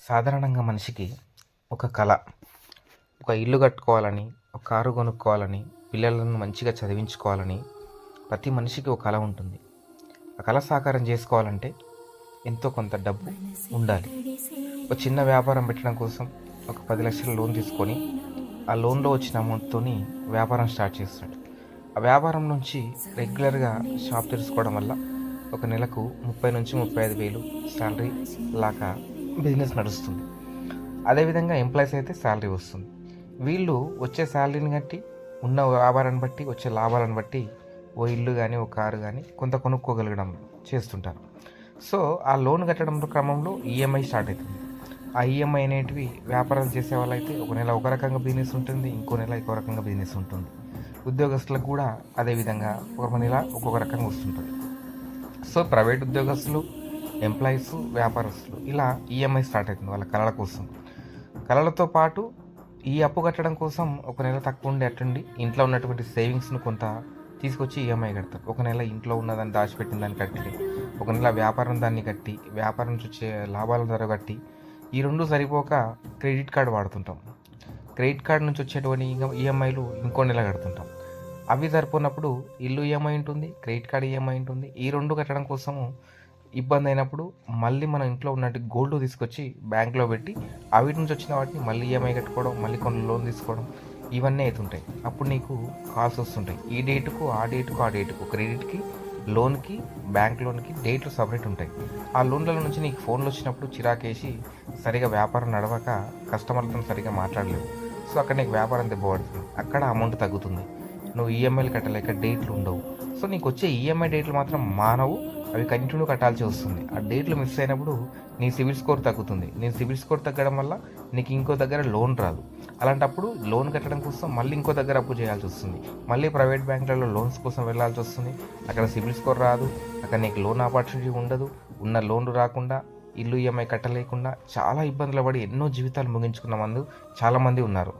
సాధారణంగా మనిషికి ఒక కళ, ఒక ఇల్లు కట్టుకోవాలని, ఒక కారు కొనుక్కోవాలని, పిల్లలను మంచిగా చదివించుకోవాలని ప్రతి మనిషికి ఒక కళ ఉంటుంది. ఆ కళ సాకారం చేసుకోవాలంటే ఎంతో కొంత డబ్బు ఉండాలి. ఒక చిన్న వ్యాపారం పెట్టడం కోసం ఒక 10 లక్షల లోన్ తీసుకొని ఆ లోన్లో వచ్చిన అమౌంట్తోని వ్యాపారం స్టార్ట్ చేస్తాడు. ఆ వ్యాపారం నుంచి రెగ్యులర్గా షాప్ తెరుచుకోవడం వల్ల ఒక నెలకు 30,000-35,000 శాలరీ లాగా బిజినెస్ నడుస్తుంది. అదేవిధంగా ఎంప్లాయీస్ అయితే శాలరీ వస్తుంది. వీళ్ళు వచ్చే శాలరీని బట్టి, ఉన్న వ్యాపారాన్ని బట్టి, వచ్చే లాభాలను బట్టి ఓ ఇల్లు కానీ, ఓ కారు కానీ కొంత కొనుక్కోగలగడం చేస్తుంటారు. సో ఆ లోన్ కట్టడం క్రమంలో ఈఎంఐ స్టార్ట్ అవుతుంది. ఆ ఈఎంఐ అనేటివి వ్యాపారాలు చేసే వాళ్ళైతే ఒక నెల ఒక రకంగా బిజినెస్ ఉంటుంది, ఇంకో నెల ఇంకో రకంగా బిజినెస్ ఉంటుంది. ఉద్యోగస్తులకు కూడా అదేవిధంగా ఒక నెల ఒక్కొక్క రకంగా వస్తుంటుంది. సో ప్రైవేట్ ఉద్యోగస్తులు, ఎంప్లాయీస్, వ్యాపారస్తులు ఇలా ఈఎంఐ స్టార్ట్ అవుతుంది వాళ్ళ కళల కోసం. కళలతో పాటు ఈ అప్పు కట్టడం కోసం ఒక నెల తక్కువ ఉండి అట్టుండి ఇంట్లో ఉన్నటువంటి సేవింగ్స్ను కొంత తీసుకొచ్చి ఈఎంఐ కడతారు. ఒక నెల ఇంట్లో ఉన్నదాన్ని దాచిపెట్టిన దాన్ని కట్టి, ఒక నెల వ్యాపారం దాన్ని కట్టి, వ్యాపారం నుంచి వచ్చే లాభాల ధర కట్టి, ఈ రెండు సరిపోక క్రెడిట్ కార్డు వాడుతుంటాం. క్రెడిట్ కార్డు నుంచి వచ్చేటువంటి ఈఎంఐలు ఇంకో నెల కడుతుంటాం. అవి సరిపోయినప్పుడు ఇల్లు ఈఎంఐ ఉంటుంది, క్రెడిట్ కార్డు ఈఎంఐ ఉంటుంది. ఈ రెండు కట్టడం కోసము ఇబ్బంది అయినప్పుడు మళ్ళీ మన ఇంట్లో ఉన్నట్టు గోల్డ్ తీసుకొచ్చి బ్యాంక్లో పెట్టి అవిటి నుంచి వచ్చిన వాటిని మళ్ళీ ఈఎంఐ కట్టుకోవడం, మళ్ళీ కొన్ని లోన్ తీసుకోవడం, ఇవన్నీ అవుతుంటాయి. అప్పుడు నీకు కాల్స్ వస్తుంటాయి. ఈ డేటుకు ఆ డేటుకు ఆ డేటుకు క్రెడిట్కి, లోన్కి, బ్యాంక్ లోన్కి డేట్లు సపరేట్ ఉంటాయి. ఆ లోన్ల నుంచి నీకు ఫోన్లు వచ్చినప్పుడు చిరాకేసి సరిగా వ్యాపారం నడవక కస్టమర్లతో సరిగా మాట్లాడలేవు. సో అక్కడ నీకు వ్యాపారం దెబ్బపడుతుంది. అక్కడ అమౌంట్ తగ్గుతుంది. నువ్వు ఈఎంఐలు కట్టలేక డేట్లు ఉండవు. సో నీకు వచ్చే ఈఎంఐ డేట్లు మాత్రం మానవు, అవి కంటిన్యూ కట్టాల్సి వస్తుంది. ఆ డేట్లు మిస్ అయినప్పుడు నీ సిబిల్ స్కోర్ తగ్గుతుంది. నీ సిబిల్ స్కోర్ తగ్గడం వల్ల నీకు ఇంకో దగ్గర లోన్ రాదు. అలాంటప్పుడు లోన్ కట్టడం కోసం మళ్ళీ ఇంకో దగ్గర అప్పు చేయాల్సి వస్తుంది. మళ్ళీ ప్రైవేట్ బ్యాంకులలో లోన్స్ కోసం వెళ్ళాల్సి వస్తుంది. అక్కడ సిబిల్ స్కోర్ రాదు, అక్కడ నీకు లోన్ ఆపర్చునిటీ ఉండదు. ఉన్న లోన్లు రాకుండా, ఇల్లు ఈఎంఐ కట్టలేకుండా చాలా ఇబ్బందులు పడి ఎన్నో జీవితాలు ముగించుకున్న చాలామంది ఉన్నారు.